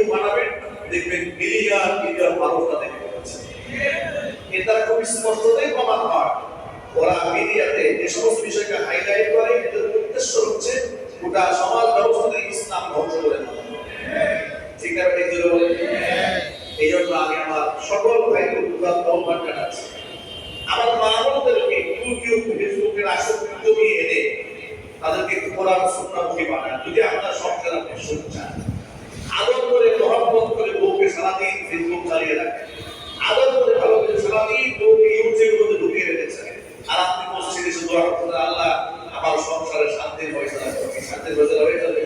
YouTube বানাবেন, দেখবেন million million মানুষ তাদের দেখছে। এটা খুব স্পষ্টতই প্রমাণ হয় ওরা মিডিয়াতে যে সমস্ত বিষয়কে হাইলাইট করে, এদের উদ্দেশ্য হচ্ছে গোটা সমাজ ব্যবস্থাতে ইসলাম ধ্বংস করে দেওয়া। ঠিক না? ঠিক বলে। এই জন্য আমি আমার সকল ভাইকে আহ্বান জানাচ্ছি, আমার মা-বোনদেরকে ইউটিউব ফেসবুকের আসক্তি কমিয়ে এনে তাদেরকে কোরআন সুন্নাহমুখী বানান। যদি আপনার সংসার আপনি সুখ চান, আদর করে মহব্বত করে বউকে সারাদিন ফেসবুক চালিয়ে রাখেন, আদর করে ভালো করে সারাদিন বউকে ইউটিউবের মধ্যে ঢুকিয়ে রেখেছেন, আর আপনি মসজিদে শুধু আল্লাহ আমার সংসারে শান্তির ফয়সালা করবে। শান্তির ফয়সালা হয়ে যাবে?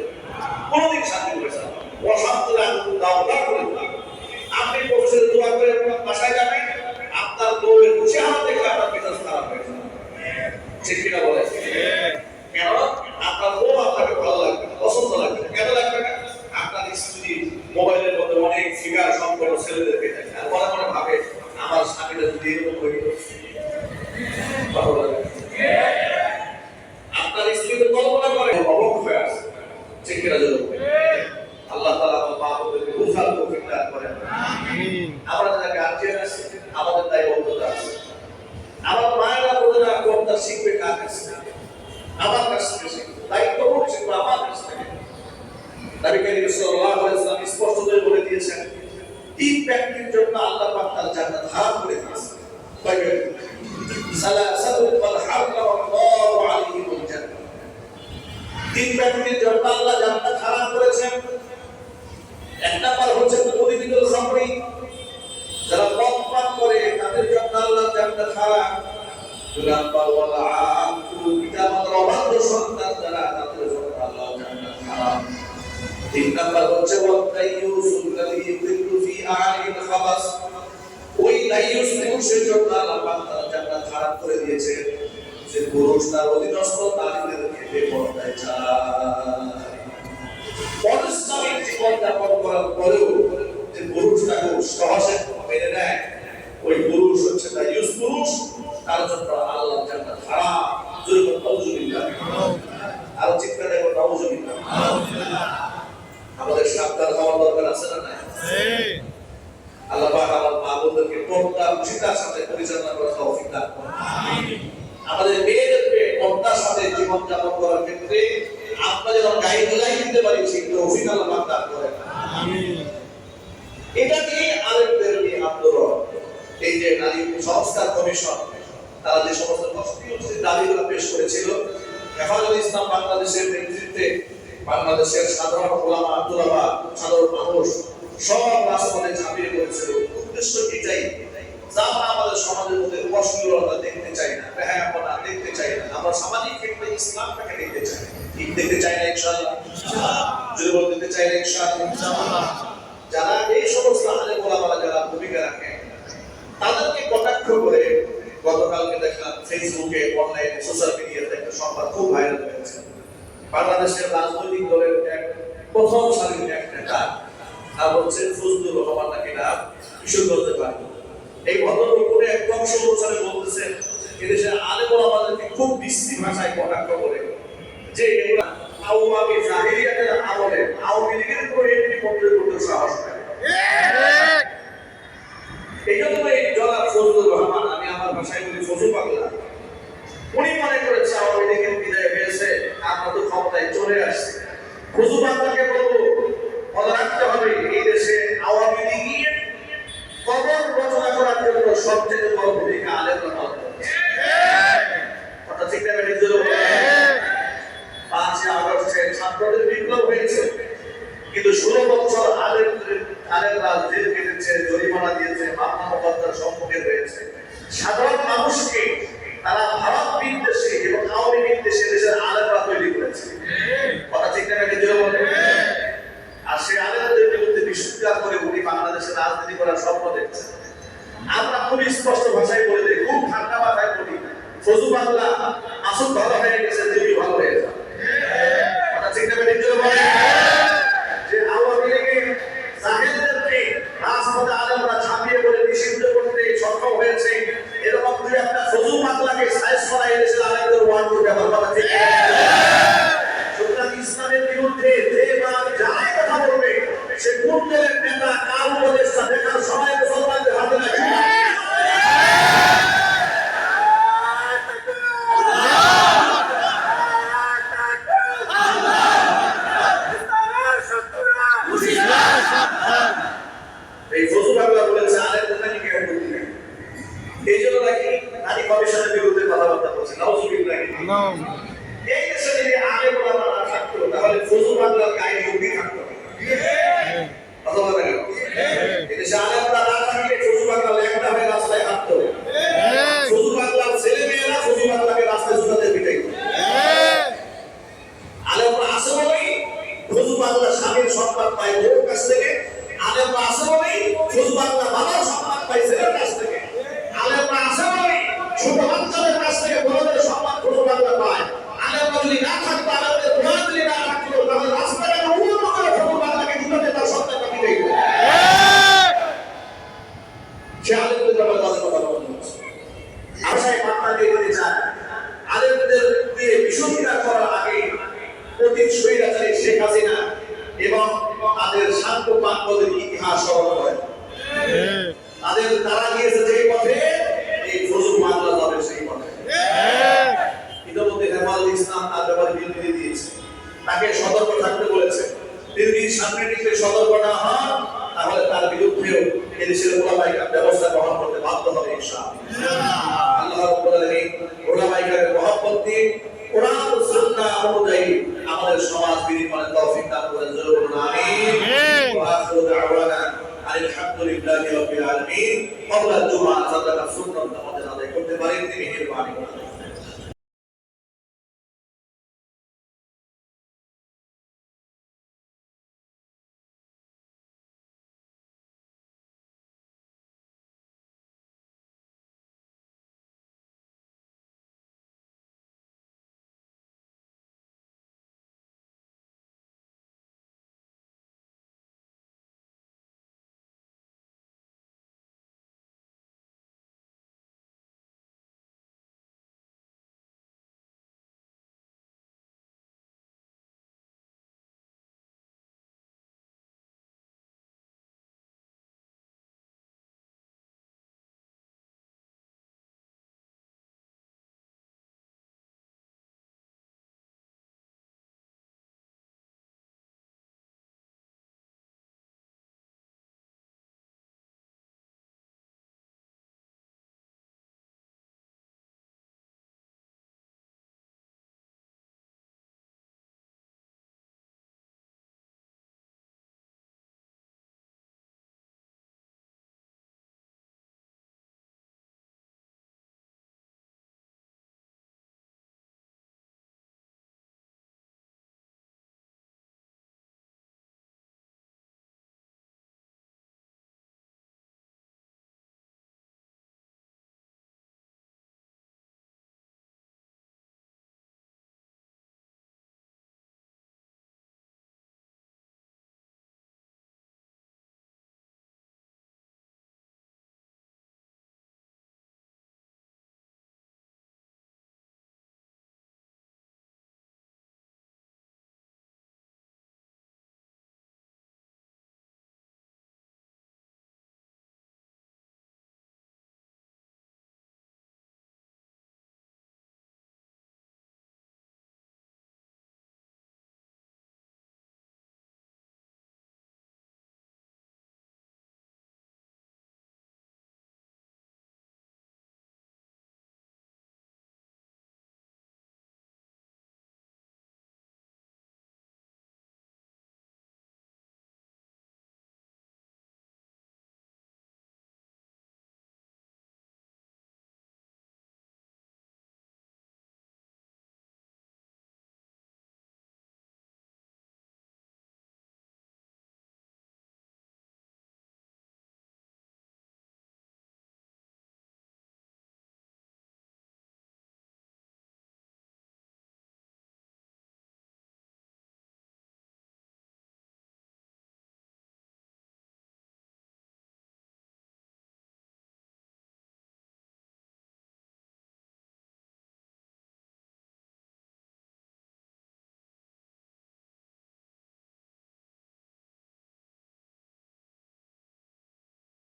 কোনদিন শান্তির ফয়সালা অশান্তির আগুন দাও দাও করে আপনি মসজিদে দোয়া করে বাসায় যাবেন, আপনার বউয়ের চেহারা দেখে আপনার মেজাজ খারাপ হয়ে যাবে। ঠিক কিনা বলে? কেন? আপনার বউ আপনাকে ভালো লাগবে, পছন্দ লাগবে। কেন লাগবে না? আপনার স্ত্রী মোবাইলের মধ্যে অনেক ফিগার সম্পন্ন ছেলেদেরকে দেখে, আর মনে মনে ভাবে আমার স্বামীটা যদি এরকম হইল ভালো লাগে। আপনার স্ত্রী তো কল্পনা করে অবাক হয়ে আসে। ঠিক কিনা বলে? আল্লাহ তাআলা আমার মা-বোনদেরকে বুঝার তৌফিক দান করেন। আমিন। আমরা যারা গার্জিয়ান আছি, আমাদের দায়বদ্ধতা আছে। আমার মায়েরা বোনেরা কোনটা শিখবে কার কাছ থেকে? আমার কাছ থেকে শিখবে। দায়িত্ব হচ্ছে আমার কাছ থেকে। নবী করিম সাল্লাল্লাহু আলাইহি ওয়াসাল্লাম স্পষ্ট করে বলে দিয়েছেন, তিন ব্যক্তির জন্য আল্লাহ পাক তার জান্নাত হারাম করে দিয়েছেন। কয় ব্যক্তি? সালাসাতুন মান হারামাল্লাহু আলাইহিমুল জান্নাহ। তিন ব্যক্তির জন্য আল্লাহ জান্নাত হারাম করেছেন। এক নাম্বার হচ্ছে মুদিনুল খামরি, যারা মদ পান করে তাদের জন্য আল্লাহ জান্নাত হারাম। দুই নাম্বার ওয়ালা আকুল পিতামাতার অবাধ্য সন্তান যারা, তাদের জন্য আল্লাহ জান্নাত হারাম। তিন নাম্বার হচ্ছে ওয়াতাইয়ুসুল্লাযী ইউযিল্লু ফি আ'লিল খাবাস, ওই দাইয়ুস পুরুষের জন্য আল্লাহ পাক তার জান্নাত হারাম করে দিয়েছে, যে পুরুষ তার অধীনস্থ নারীদেরকে বেপরদায় চালায়। পরিশ্রমিক জীবন যাপন করার পরেও যে পুরুষটাকে সহজে মেনে নেয়, ওই পুরুষ হচ্ছে দাইয়ুস পুরুষ, তার জন্য আল্লাহ জান্নাত হারাম। জোরে বলুন নাউযুবিল্লাহ। আর চিৎকার করে নাউযুবিল্লাহ। আমাদের সাবধান হওয়ার দরকার আছে না নাই? আল্লাহ পাক আমার মা-বোনদেরকে পর্দার সাথে পরিচালনা করার তৌফিক দান করুন। আমিন। আমাদের মেয়েদেরকে পর্দার সাথে জীবন যাপন করার ক্ষেত্রে আমরা যেন গাইডলাইন দিতে পারি, সেই তৌফিক আল্লাহ পাক দান করেন। আমিন। এটা নিয়ে আরেকদের নিয়ে আন্দোলন, এই যে নারী সংস্কার কমিশন, তারা যে সমস্ত কনস্টিটিউশনাল দাবিগুলো পেশ করেছিল, হেফাজতে ইসলাম বাংলাদেশের নেতৃত্বে বাংলাদেশের সাধারণ ওলামা, আব্দুল্লাহ, সাধারণ মানুষ সব রাজপথে ঝাঁপিয়ে পড়েছিল। উদ্দেশ্য এটাই, আমরা আমাদের সমাজের মধ্যে অশ্লীলতা দেখতে চাই না, বেহায়াপনা দেখতে চাই না, আমরা সামাজিক ক্ষেত্রে ইসলামটাকে দেখতে চাই। ঠিক দেখতে চাই না ইনশাআল্লাহ? যদি বলতে চাই না ইনশাআল্লাহ? যারা এই সমস্ত আলেম ওলামারা যারা ভূমিকা রাখে, তাদেরকে কটাক্ষ করে গতকালকে দেখলাম ফেসবুকে, অনলাইনে, সোশ্যাল মিডিয়াতে একটা সংবাদ খুব ভাইরাল হয়েছে। বাংলাদেশের রাজনৈতিক দলের এক প্রথম সারির এক নেতা, আর হচ্ছে ফজলুর রহমান নাকি নাম, কিশোরগঞ্জের বাড়ি। এই ভদ্রলোক করে একদম সমাচারে বলতেছেন, এদেশের আলেম ওলামাদেরকে খুব বিশ্রী ভাষায় কটাক্ষ করে, যে এগুলা আওয়ামী জাহিলিয়াতের আমলে আওয়ামী লীগের উপর এমনি মন্ত্রী করতে সাহস পায়। এই জন্য এই জনাব ফজলুর রহমান, আমি আমার ভাষায় বলি ফজু পাগলা, উনি মনে করেছে আওয়ামী লীগের বিদায় হয়েছে, আমরা তো ক্ষমতায় চলে আসছি। ফজু পাগলাকে বলবো, মনে রাখতে হবে এই দেশে আওয়ামী লীগের কবর রচনা করার জন্য সবচেয়ে বড় ভূমিকা আলেমরা পালন করেছে। কথা ঠিক না? 5 আগস্টে ছাত্রদের বিপ্লব হয়েছে, কিন্তু 16 বছর আলেমরা জেল কেটেছে, জরিমানা দিয়েছে, মামলা মোকদ্দমার সম্মুখীন হয়েছে। সাধারণ মানুষকে তারা ভারত বিদ্বেষী এবং আওয়ামী বিদ্বেষী দেশের আলেমরা তৈরি করেছে। কথা ঠিক না? আর সেই আলেমদের বিরুদ্ধে বিশুদ্ধার করে উনি বাংলাদেশের রাজনীতি করার স্বপ্ন দেখছেন। আমরা খুব স্পষ্ট ভাষায় বলে দিই, খুব ঠান্ডা মাথায় বলি, ফজু বাংলা আসল ভালো হয়ে গেছে, দেবী ভালো হয়ে যাবে। কথা ঠিক না? যে আওয়ামী লীগের জাহেলদেরকে রাজপথে আলেমরা ঝাঁপিয়ে পড়ে নিষিদ্ধ করতে সক্ষম হয়েছে, এরকম দুই একটা ফজু বাংলাকে সাইজ করা এনেছে আলেমদের ওয়ার্ড করতে আমার কথা ঠিক না? সুতরাং ইসলামের বিরুদ্ধে যে বা যারাই কথা বলবে সে কোন দলের নেতা কার উপদেষ্টা দেখার সময় মুসলমানদের হাতে লাগে। এই ফজল বাংলা বলেছে আলেম নাকি কেউ বলতে নেই, এই জন্য নাকি নারী কমিশনের বিরুদ্ধে কথাবার্তা বলছে। নাউজুবিল্লাহ। এই দেশে যদি আলেম ওলামা না থাকতো তাহলে ফজল বাংলার গায়ে ঢুকে থাকতো কথা বলে না। এই দেশে আলেম ওলামা না থাকলে ফজল বাংলা লেখা হয়ে রাস্তায় হাঁটতো, ফজল বাংলার ছেলে মেয়েরা ফজল বাংলাকে রাস্তায় জুতাতে পিটাইতো। আলেম আছে বলেই ফজল বাংলা স্বামীর সম্মান পায় বউর কাছ থেকে, আলেম আছে বলেই ফজল বাংলা বাবার সম্মান পায় ছেলের কাছ থেকে, আলেম আছে বলেই ছোট বাচ্চাদের কাছ থেকে বড়দের সম্মান ফজল বাংলা পায়। আলেম যদি না থাকতো, আলেমদের দোয়া যদি না থাকতো তাহলে রাস্তাঘাটে উন্নত করে ফজল বাংলাকে জুতাতে তার সন্তানটা পিটাইতো। সে আলেমদের ব্যাপারে তাদের কথা বলছে। আশায় পাত্তা দিয়ে দিতে চায় আলেমদের দিয়ে বিশ্ববিদ্যা করার আগে অতীত স্বৈরাচারী শেখ হাসিনা এবং তাদের শান্ত পাকপদের ইতিহাস স্মরণ হয়। তারা গিয়েছে যে পথে, এই ফজল বাংলা যাবে সেই পথে। ইতিমধ্যে হেফাজুল ইসলাম তার ব্যাপারে বিবৃতি দিয়েছে, তাকে সতর্ক থাকতে বলেছে। তিনি যদি সামনে দিকে সতর্ক না হন তাহলে তার বিরুদ্ধেও এদেশের ওলামায়ে কেরাম ব্যবস্থা গ্রহণ করতে বাধ্য হবে ইনশাআল্লাহ। আল্লাহ রাব্বুল আলামিন ওলামায়ে কেরামের মহব্বত দিয়ে কোরআন ও সুন্নাহ অনুযায়ী আমাদের সমাজ বিনির্মাণের তৌফিক দান করেন। জোরে বলুন আমিন। ওয়া আখিরু দাওয়ানা আলহামদুলিল্লাহি রাব্বিল আলামিন। ক্বাবলা জুমআ সাদাকা সুন্নাত আমাদের আদায় করতে পারেন তিনি মেহেরবানি।